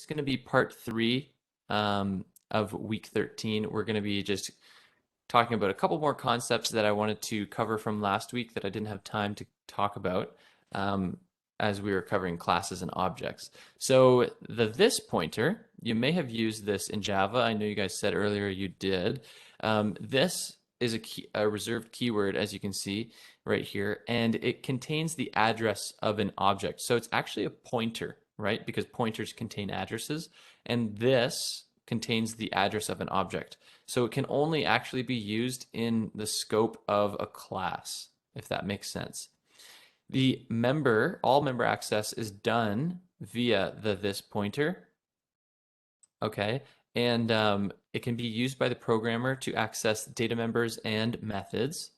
going to be part 3 of week 13. We're going to be just talking about a couple more concepts that I wanted to cover from last week that I didn't have time to talk about as we were covering classes and objects. So the this pointer, you may have used this in Java. I know you guys said earlier you did. This is a reserved keyword, as you can see right here, and it contains the address of an object. So it's actually a pointer, right? Because pointers contain addresses, and this contains the address of an object. So it can only actually be used in the scope of a class, if that makes sense. The all member access is done via the this pointer, okay? And it can be used by the programmer to access data members and methods.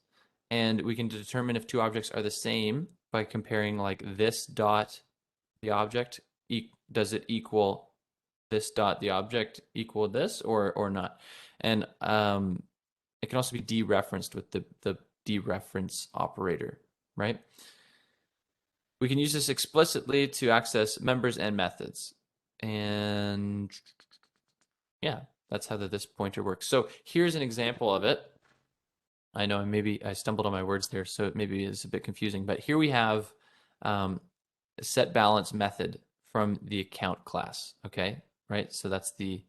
And we can determine if two objects are the same by comparing like this dot the object. Does it equal this dot the object equal this or not? And it can also be dereferenced with the dereference operator, right? We can use this explicitly to access members and methods. And yeah, that's how this pointer works. So here's an example of it. I know maybe I stumbled on my words there, so it maybe is a bit confusing. But here we have a set balance method from the account class, okay? Right, so that's the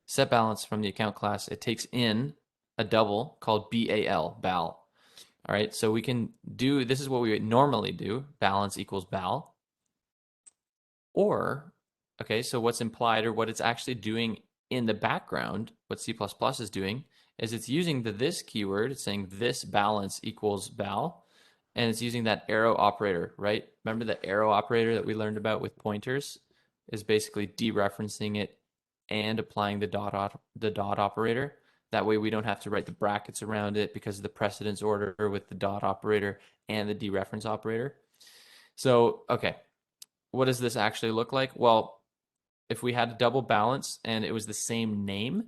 set balance from the account class. It takes in a double called BAL, BAL. All right, so we can do, this is what we would normally do, balance equals BAL. Or, okay, so what's implied or what it's actually doing in the background, what C++ is doing, is it's using the this keyword, it's saying this balance equals BAL, and it's using that arrow operator, right? Remember the arrow operator that we learned about with pointers is basically dereferencing it and applying the dot operator. That way we don't have to write the brackets around it because of the precedence order with the dot operator and the dereference operator. So, okay, what does this actually look like? Well, if we had a double balance and it was the same name,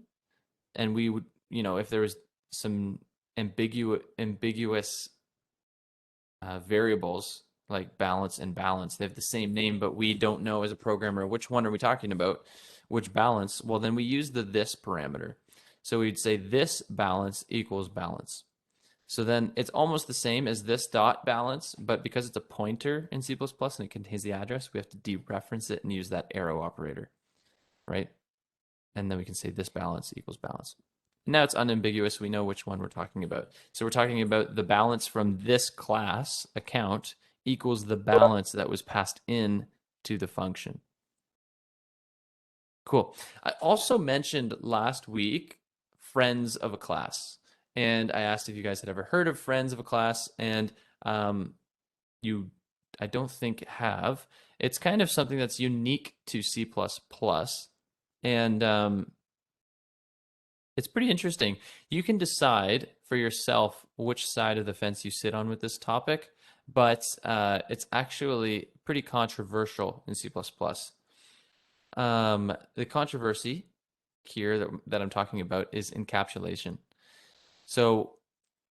and we would, if there was some ambiguous variables like balance and balance, they have the same name, but we don't know as a programmer which one are we talking about, which balance. Well, then we use the this parameter. So we'd say this balance equals balance. So then it's almost the same as this dot balance, but because it's a pointer in C++ and it contains the address, we have to dereference it and use that arrow operator, right? And then we can say this balance equals balance. Now it's unambiguous. We know which one we're talking about. So we're talking about the balance from this class account equals the balance that was passed in to the function. Cool. I also mentioned last week friends of a class. And I asked if you guys had ever heard of friends of a class, and you, I don't think have. It's kind of something that's unique to C++, and it's pretty interesting. You can decide for yourself which side of the fence you sit on with this topic, but it's actually pretty controversial in C++. The controversy here that I'm talking about is encapsulation. So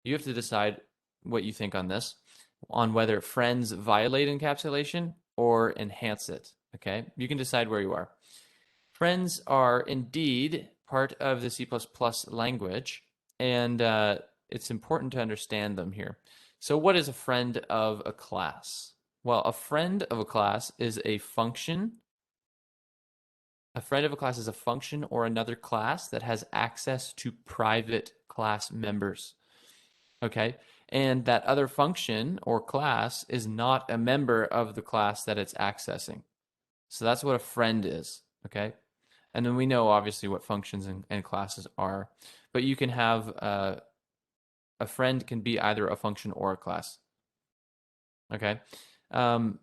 you have to decide what you think on this, on whether friends violate encapsulation or enhance it, okay? You can decide where you are. Friends are indeed part of the C++ language, and it's important to understand them here. So what is a friend of a class? Well, a friend of a class is a function. A friend of a class is a function or another class that has access to private class members, okay? And that other function or class is not a member of the class that it's accessing. So that's what a friend is, okay? And then we know obviously what functions and classes are, but you can have a friend can be either a function or a class, okay? In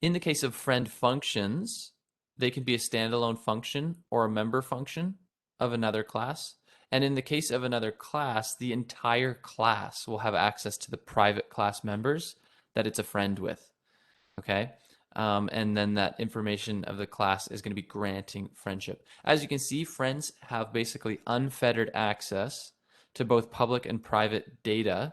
the case of friend functions, they can be a standalone function or a member function of another class. And in the case of another class, the entire class will have access to the private class members that it's a friend with, okay? And then that information of the class is going to be granting friendship. As you can see, friends have basically unfettered access to both public and private data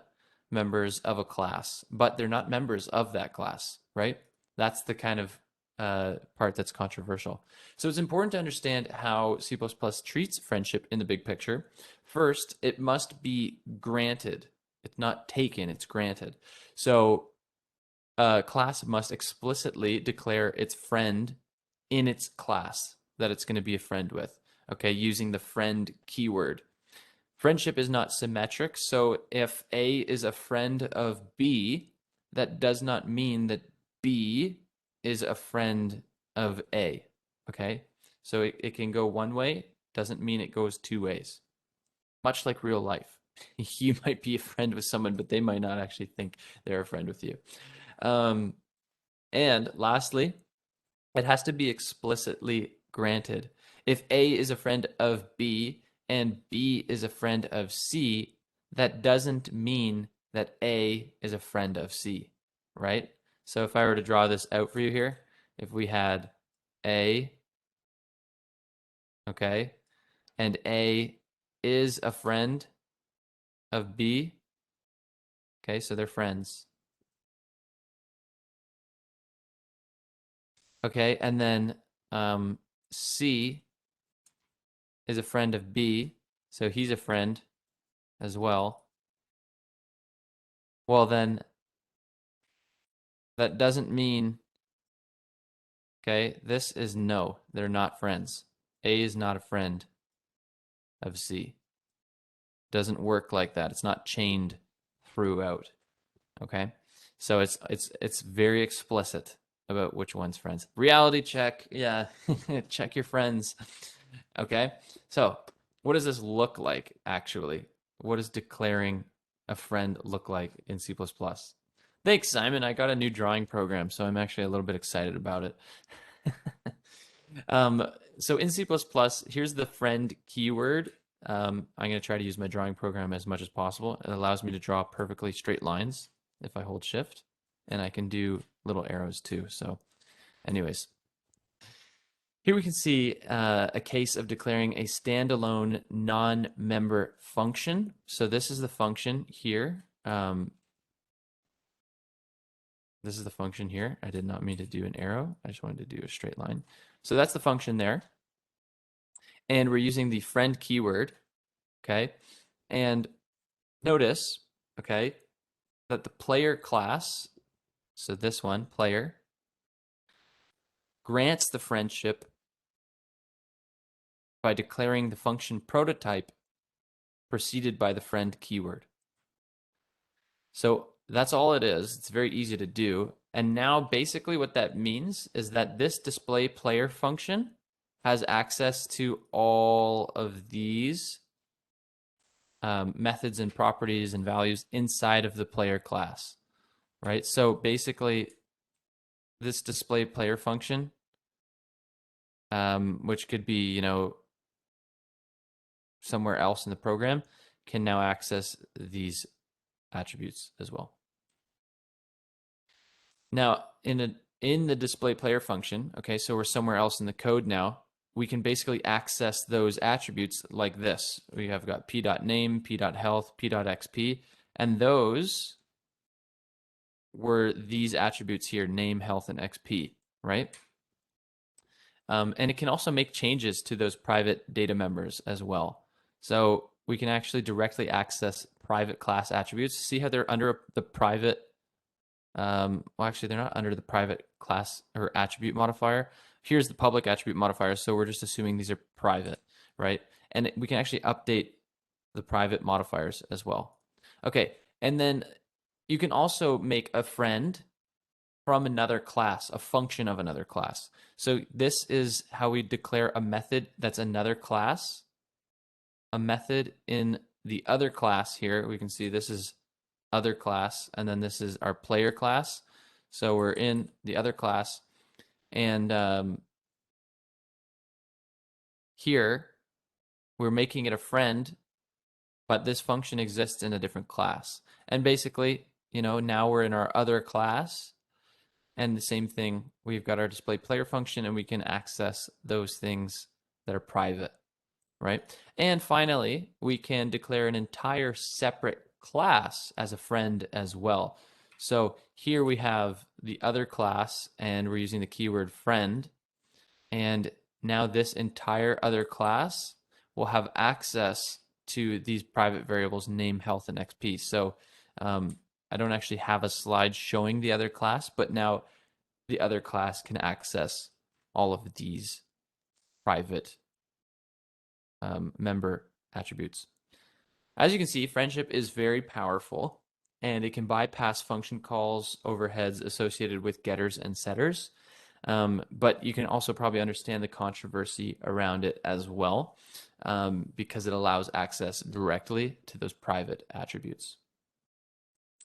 members of a class, but they're not members of that class, right? That's the kind of part that's controversial. So it's important to understand how C++ treats friendship in the big picture. First, it must be granted. It's not taken, it's granted. So a class must explicitly declare its friend in its class that it's going to be a friend with, okay, using the friend keyword. Friendship is not symmetric, so if A is a friend of B, that does not mean that B is a friend of A, okay? So it can go one way, doesn't mean it goes two ways. Much like real life. You might be a friend with someone, but they might not actually think they're a friend with you. And lastly, it has to be explicitly granted. If A is a friend of B and B is a friend of C, that doesn't mean that A is a friend of C, right? So if I were to draw this out for you here, if we had A, okay, and A is a friend of B, okay, so they're friends. Okay, and then C is a friend of B, so he's a friend as well. Well, then that doesn't mean, okay, this is no, they're not friends. A is not a friend of C. Doesn't work like that. It's not chained throughout. Okay? So it's very explicit about which one's friends. Reality check. Yeah. Check your friends. Okay? So, what does this look like actually? What does declaring a friend look like in C++? Thanks, Simon. I got a new drawing program, so I'm actually a little bit excited about it. So in C++, here's the friend keyword. I'm going to try to use my drawing program as much as possible. It allows me to draw perfectly straight lines if I hold shift, and I can do little arrows too. So anyways, here we can see a case of declaring a standalone non-member function. So this is the function here. This is the function here. I did not mean to do an arrow. I just wanted to do a straight line. So that's the function there. And we're using the friend keyword, okay? And notice, okay, that the player class, so this one, player, grants the friendship by declaring the function prototype preceded by the friend keyword. So that's all it is. It's very easy to do. And now basically what that means is that this display player function has access to all of these methods and properties and values inside of the player class, right? So basically, this display player function, which could be, somewhere else in the program, can now access these attributes as well. Now, in the display player function, okay, so we're somewhere else in the code now, we can basically access those attributes like this. We have got p.name, p.health, p.xp, and those were these attributes here, name, health, and xp, right? And it can also make changes to those private data members as well. So we can actually directly access private class attributes. See how they're under the private, well, actually, they're not under the private class or attribute modifier. Here's the public attribute modifier, so we're just assuming these are private, right? And we can actually update the private modifiers as well. Okay, and then you can also make a friend from another class, a function of another class. So this is how we declare a method that's another class. A method in the other class here, we can see this is other class, and then this is our player class. So we're in the other class, and here we're making it a friend, but this function exists in a different class. And basically, now we're in our other class, and the same thing, we've got our display player function, and we can access those things that are private, right? And finally, we can declare an entire separate class as a friend as well. So here we have the other class, and we're using the keyword friend. And now this entire other class will have access to these private variables name, health, and XP. So I don't actually have a slide showing the other class, but now the other class can access all of these private member attributes. As you can see, friendship is very powerful, and it can bypass function calls overheads associated with getters and setters. But you can also probably understand the controversy around it as well, because it allows access directly to those private attributes.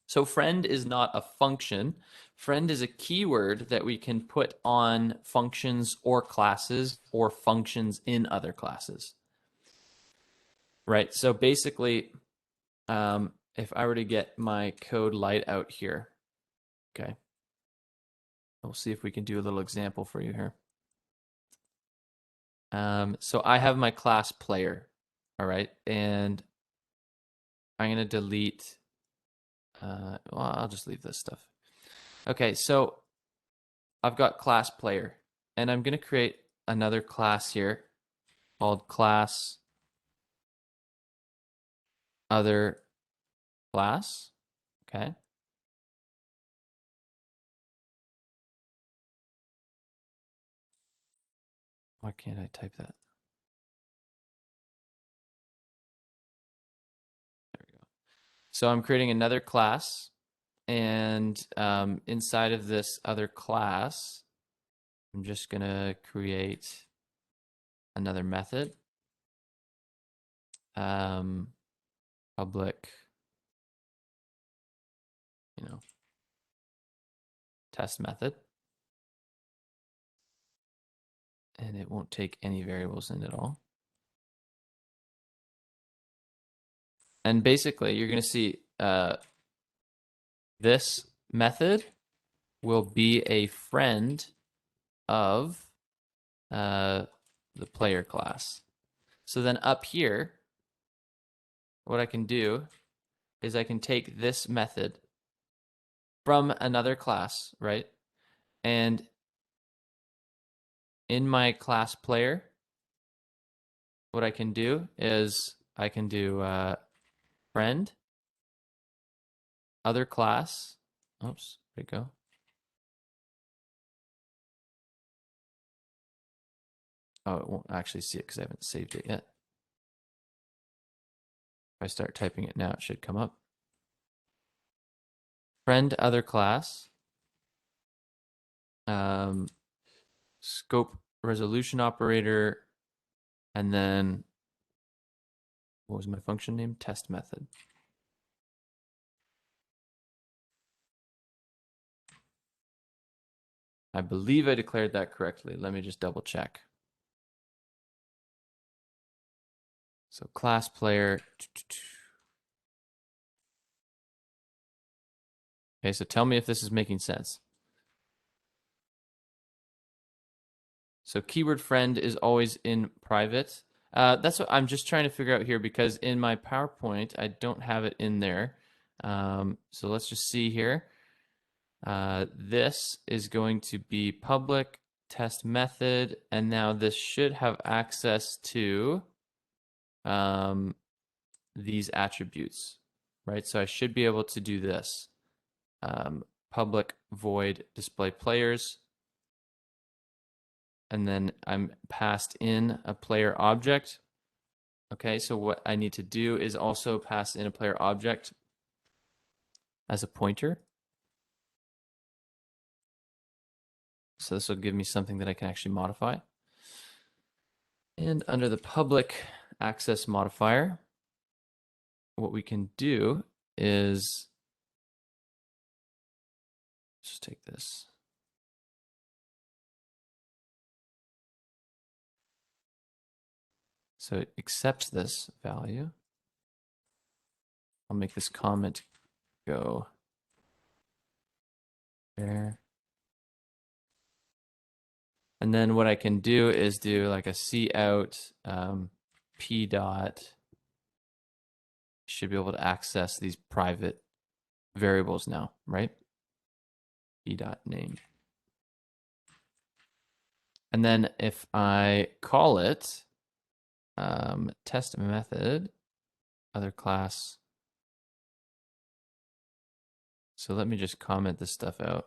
So friend is not a function. Friend is a keyword that we can put on functions or classes or functions in other classes. Right? So basically, if I were to get my code light out here, okay, we'll see if we can do a little example for you here. So I have my class player, all right, and I'm going to delete, well, I'll just leave this stuff. Okay, so I've got class player, and I'm going to create another class here called class other class, okay. Why can't I type that? There we go. So I'm creating another class, and inside of this other class, I'm just going to create another method, public, test method, and it won't take any variables in at all. And basically, you're going to see this method will be a friend of the player class. So then up here, what I can do is I can take this method from another class, right? And in my class player, what I can do is I can do friend, other class. Oops, where'd it go? Oh, it won't actually see it because I haven't saved it yet. If I start typing it now, it should come up. Friend other class. Scope resolution operator. And then, what was my function name? Test method. I believe I declared that correctly. Let me just double check. So class player. Okay, so tell me if this is making sense. So keyword friend is always in private. That's what I'm just trying to figure out here, because in my PowerPoint, I don't have it in there. So let's just see here. This is going to be public test method, and now this should have access to these attributes, right? So I should be able to do this. Public void display players, and then I'm passed in a player object. Okay, so what I need to do is also pass in a player object as a pointer. So this will give me something that I can actually modify. And under the public access modifier, what we can do is just take this. So it accepts this value. I'll make this comment go there. And then what I can do is do like a cout p dot. Should be able to access these private variables now, right? p.name. And then if I call it test method, other class. So let me just comment this stuff out.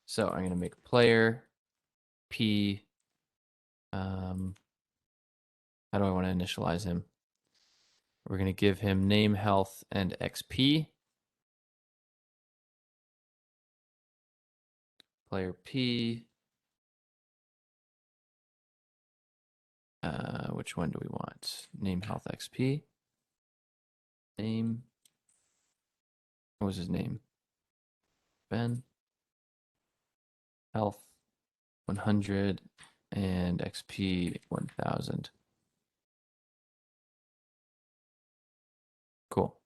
So I'm going to make player p. How do I want to initialize him? We're going to give him name, health, and XP. Player P. Which one do we want? Name, health, XP. Name. What was his name? Ben. Health 100 and XP 1000. Cool.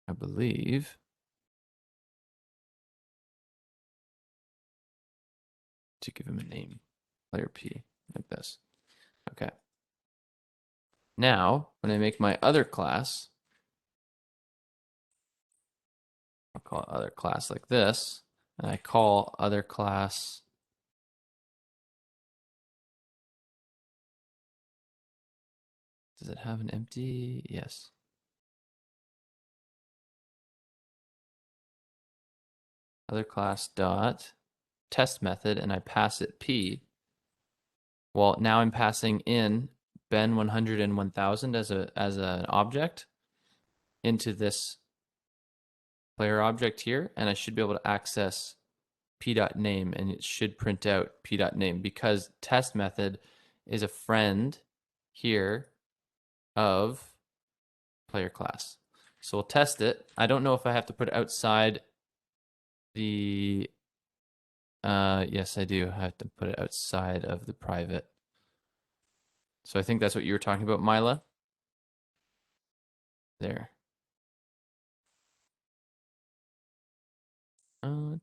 I believe to give him a name, player P, like this. Okay. Now, when I make my other class, I'll call it other class like this, and I call other class does it have an empty? Yes. Other class dot test method, and I pass it P. Well, now I'm passing in Ben 100 and 1000 as an object into this player object here, and I should be able to access p.name, and it should print out p.name because test method is a friend here of player class. So we'll test it. I don't know if I have to put it outside the yes, I do have to put it outside of the private. So I think that's what you were talking about, Mila. There. Did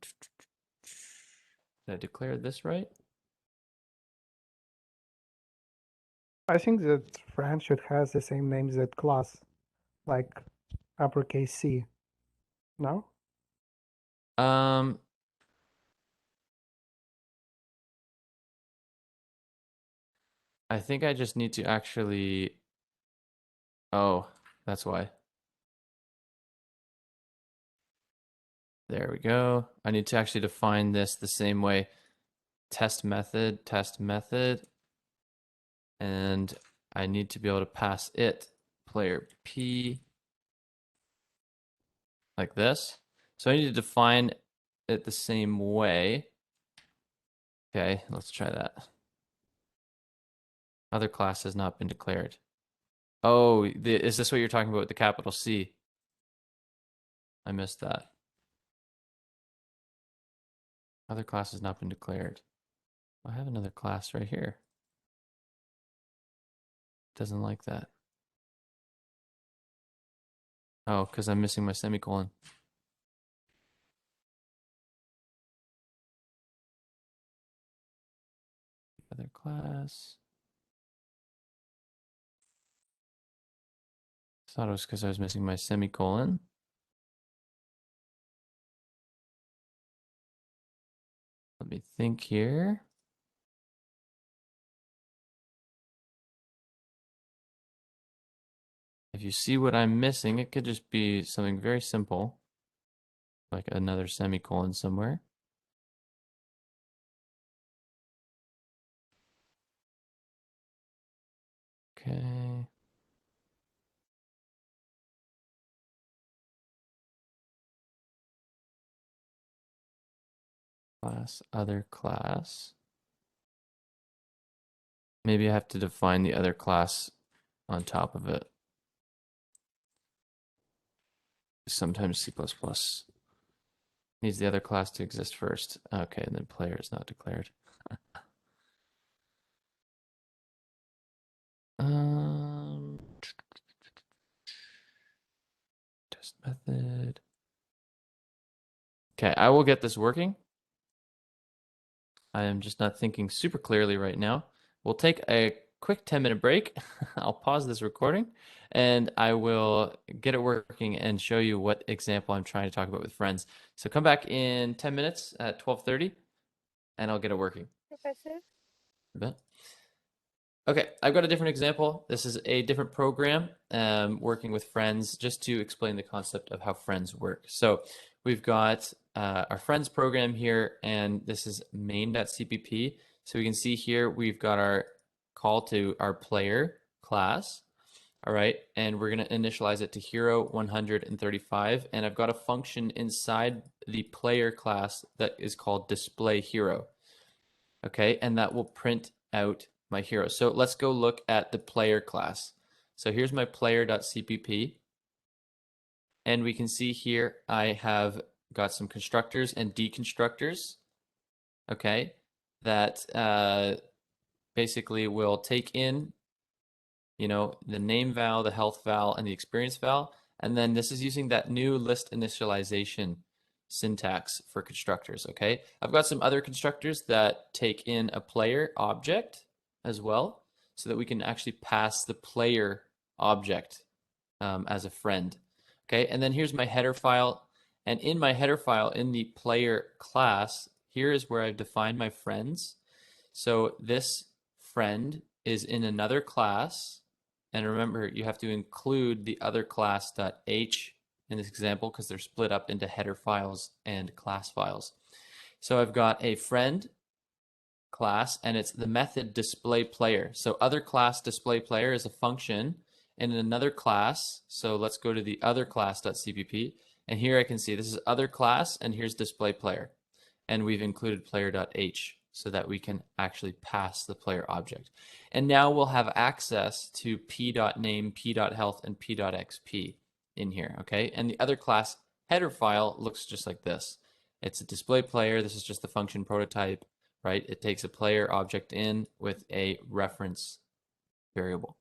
I declare this right? I think that friend should have the same name that class, like uppercase C. No? Um, I think I just need to actually. Oh, that's why. There we go. I need to actually define this the same way. Test method, and I need to be able to pass it player P like this. So I need to define it the same way. Okay, let's try that. Other class has not been declared. Oh, is this what you're talking about with the capital C? I missed that. Other class has not been declared. I have another class right here. Doesn't like that. Oh, because I'm missing my semicolon. Other class. Thought it was because I was missing my semicolon. Let me think here. If you see what I'm missing, it could just be something very simple, like another semicolon somewhere. Okay. Class, other class. Maybe I have to define the other class on top of it. Sometimes C++ needs the other class to exist first. Okay, and then player is not declared. Test method. Okay, I will get this working. I am just not thinking super clearly right now. We'll take a quick 10-minute break. I'll pause this recording and I will get it working and show you what example I'm trying to talk about with friends. So come back in 10 minutes at 12:30 and I'll get it working. Professor? Okay, I've got a different example. This is a different program working with friends just to explain the concept of how friends work. So we've got our friends program here, and this is main.cpp. So we can see here we've got our call to our player class. All right, and we're going to initialize it to hero 135, and I've got a function inside the player class that is called display hero. Okay, and that will print out my hero. So let's go look at the player class. So here's my player.cpp. And we can see here I have got some constructors and deconstructors, okay, that basically will take in, the name val, the health val, and the experience val. And then this is using that new list initialization syntax for constructors, okay? I've got some other constructors that take in a player object as well, so that we can actually pass the player object as a friend, okay? And then here's my header file. And in my header file, in the player class, here is where I've defined my friends. So this friend is in another class. And remember, you have to include the other class.h in this example because they're split up into header files and class files. So I've got a friend class, and it's the method display player. So other class display player is a function in another class. So let's go to the other class.cpp. And here I can see this is other class, and here's display player. And we've included player.h so that we can actually pass the player object. And now we'll have access to p.name, p.health, and p.xp in here, okay? And the other class header file looks just like this. It's a display player. This is just the function prototype, right? It takes a player object in with a reference variable.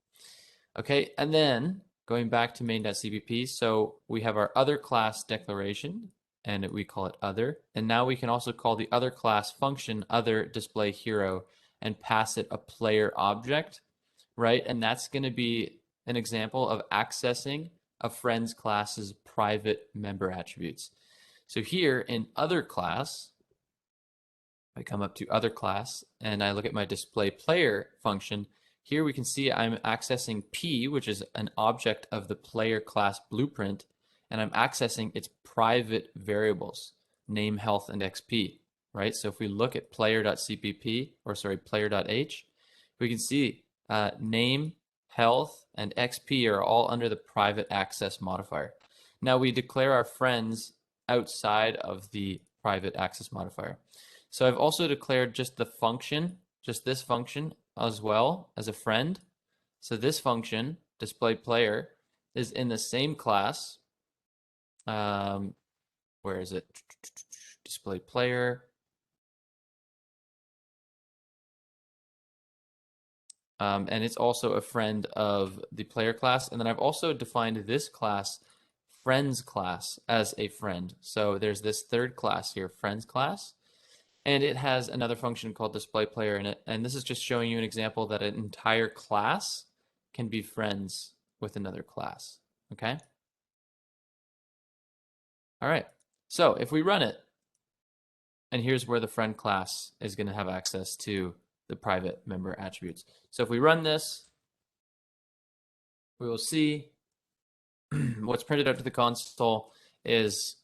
Okay, and then going back to main.cpp, so we have our other class declaration, and we call it other. And now we can also call the other class function other display hero and pass it a player object, right? And that's going to be an example of accessing a friend's class's private member attributes. So here in other class, I come up to other class and I look at my display player function. Here we can see I'm accessing P, which is an object of the player class blueprint, and I'm accessing its private variables, name, health, and XP, right? So if we look at player.cpp, or sorry, player.h, we can see name, health, and XP are all under the private access modifier. Now we declare our friends outside of the private access modifier. So I've also declared just the function, just this function as well as a friend. So this function, display player, is in the same class. Where is it? Display player. And it's also a friend of the player class. And then I've also defined this class, friends class, as a friend. So there's this third class here, friends class. And it has another function called display player in it. And this is just showing you an example that an entire class can be friends with another class. Okay? All right. So if we run it, and here's where the friend class is going to have access to the private member attributes. So if we run this, we will see what's printed out to the console is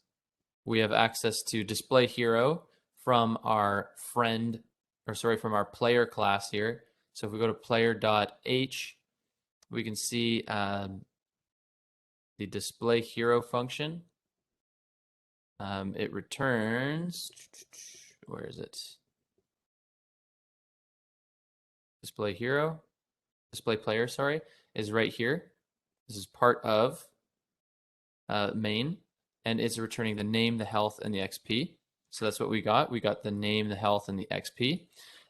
we have access to display hero from our friend, or sorry, from our player class here. So if we go to player.h, we can see the display hero function. It returns, where is it? Display hero, display player, sorry, is right here. This is part of main, and it's returning the name, the health, and the XP. So that's what we got. We got the name, the health, and the XP.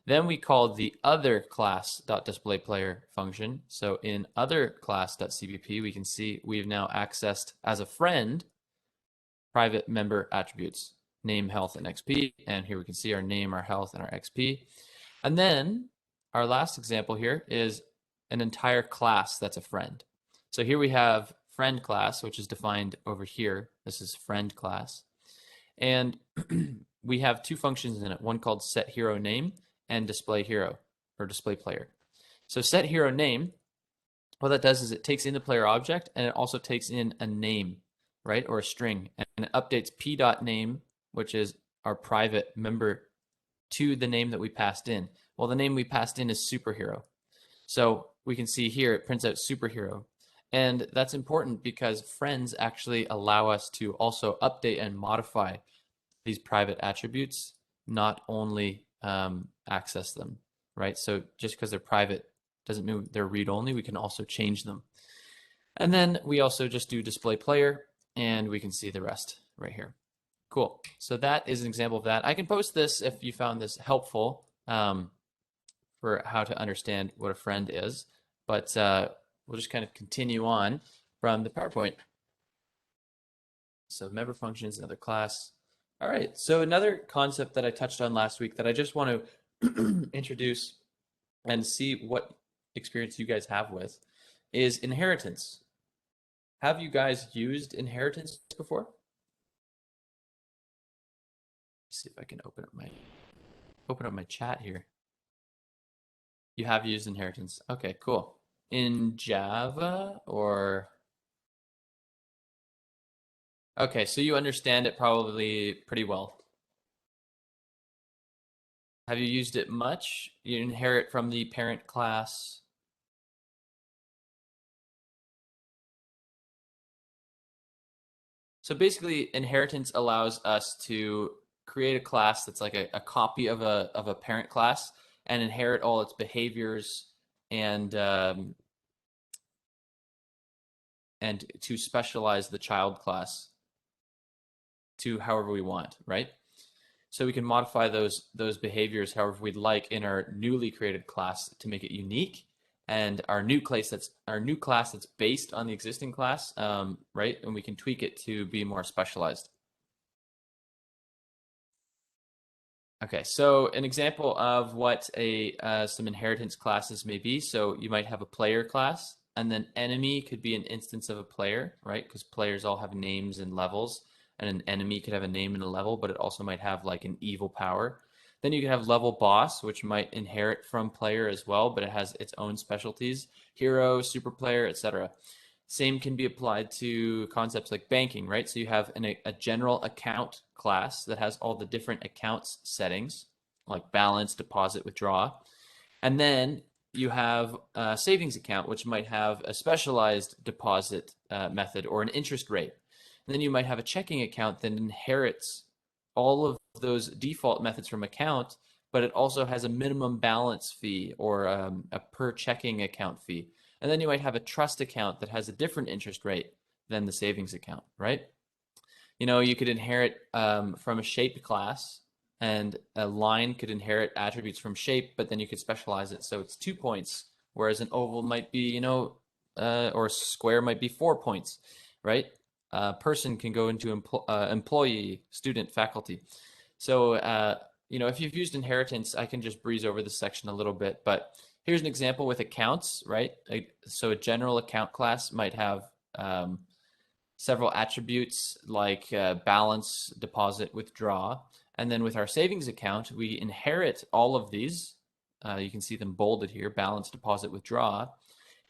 Then we called the other class.displayPlayer function. So in other class.cpp, we can see we've now accessed as a friend private member attributes, name, health, and XP. And here we can see our name, our health, and our XP. And then our last example here is an entire class that's a friend. So here we have friend class, which is defined over here. This is friend class. And we have two functions in it, one called set hero name and display hero or display player. So set hero name, what that does is it takes in the player object and it also takes in a name, right, or a string, and it updates p.name, which is our private member, to the name that we passed in. Well, the name we passed in is superhero. So we can see here it prints out superhero. And that's important because friends actually allow us to also update and modify these private attributes, not only access them, right? So just because they're private doesn't mean they're read-only. We can also change them. And then we also just do display player, and we can see the rest right here. Cool. So that is an example of that. I can post this if you found this helpful for how to understand what a friend is, but we'll just kind of continue on from the PowerPoint. So member functions, another class. All right, so another concept that I touched on last week that I just want to introduce and see what experience you guys have with is inheritance. Have you guys used inheritance before? Let's see if I can open up my chat here. You have used inheritance. Okay, cool. In Java or okay, so you understand it probably pretty well. Have you used it much? You inherit from the parent class. So basically, inheritance allows us to create a class that's like a copy of a parent class and inherit all its behaviors and to specialize the child class to however we want, right? So we can modify those behaviors however we'd like in our newly created class to make it unique, and our new class that's based on the existing class, right? And we can tweak it to be more specialized. Okay, so an example of what some inheritance classes may be. So you might have a player class, and then enemy could be an instance of a player, right? Because players all have names and levels, and an enemy could have a name and a level, but it also might have like an evil power. Then you could have level boss, which might inherit from player as well, but it has its own specialties, hero, super player, etc. Same can be applied to concepts like banking, right? So you have a general account class that has all the different accounts settings, like balance, deposit, withdraw. And then you have a savings account, which might have a specialized deposit method or an interest rate. And then you might have a checking account that inherits all of those default methods from account, but it also has a minimum balance fee or a per checking account fee. And then you might have a trust account that has a different interest rate than the savings account, right? You know, you could inherit from a shape class, and a line could inherit attributes from shape, but then you could specialize it so it's 2 points, whereas an oval might be, or a square might be 4 points, right? Person can go into employee, student, faculty. So, if you've used inheritance, I can just breeze over this section a little bit, but here's an example with accounts, right? So a general account class might have several attributes like balance, deposit, withdraw. And then with our savings account, we inherit all of these. You can see them bolded here, balance, deposit, withdraw.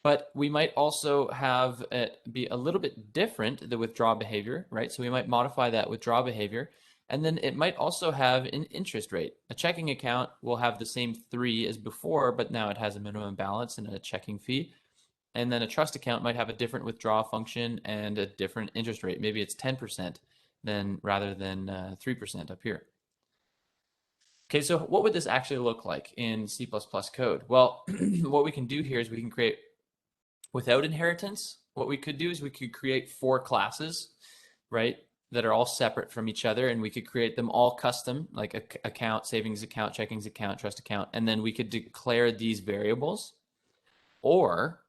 But we might also have it be a little bit different, the withdraw behavior, right? So we might modify that withdraw behavior. And then it might also have an interest rate. A checking account will have the same 3 as before, but now it has a minimum balance and a checking fee. And then a trust account might have a different withdraw function and a different interest rate. Maybe it's 10% rather than 3% up here. Okay, so what would this actually look like in C++ code? Well, what we can do here is we can create, without inheritance, what we could do is we could create 4 classes, right, that are all separate from each other, and we could create them all custom, like account, savings account, checkings account, trust account, and then we could declare these variables. Or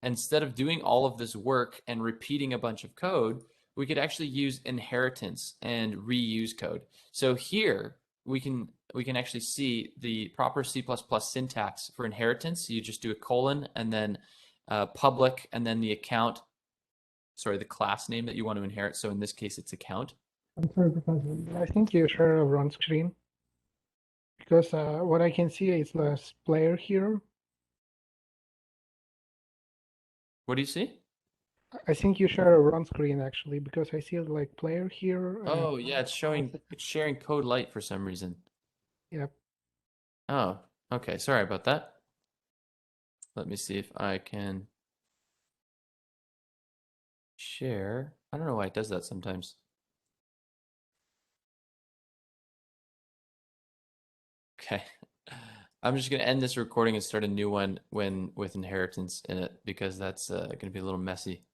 instead of doing all of this work and repeating a bunch of code, we could actually use inheritance and reuse code. So here we can actually see the proper C++ syntax for inheritance. You just do a colon and then public and then the account, sorry, the class name that you want to inherit. So in this case, it's account. I'm sorry, Professor. I think you share a run screen because what I can see is the player here. What do you see? I think you share a run screen actually because I see like player here. Oh yeah, it's sharing code light for some reason. Yep. Oh, okay. Sorry about that. Let me see if I can share. I don't know why it does that sometimes. Okay. I'm just gonna end this recording and start a new one when with inheritance in it because that's gonna be a little messy.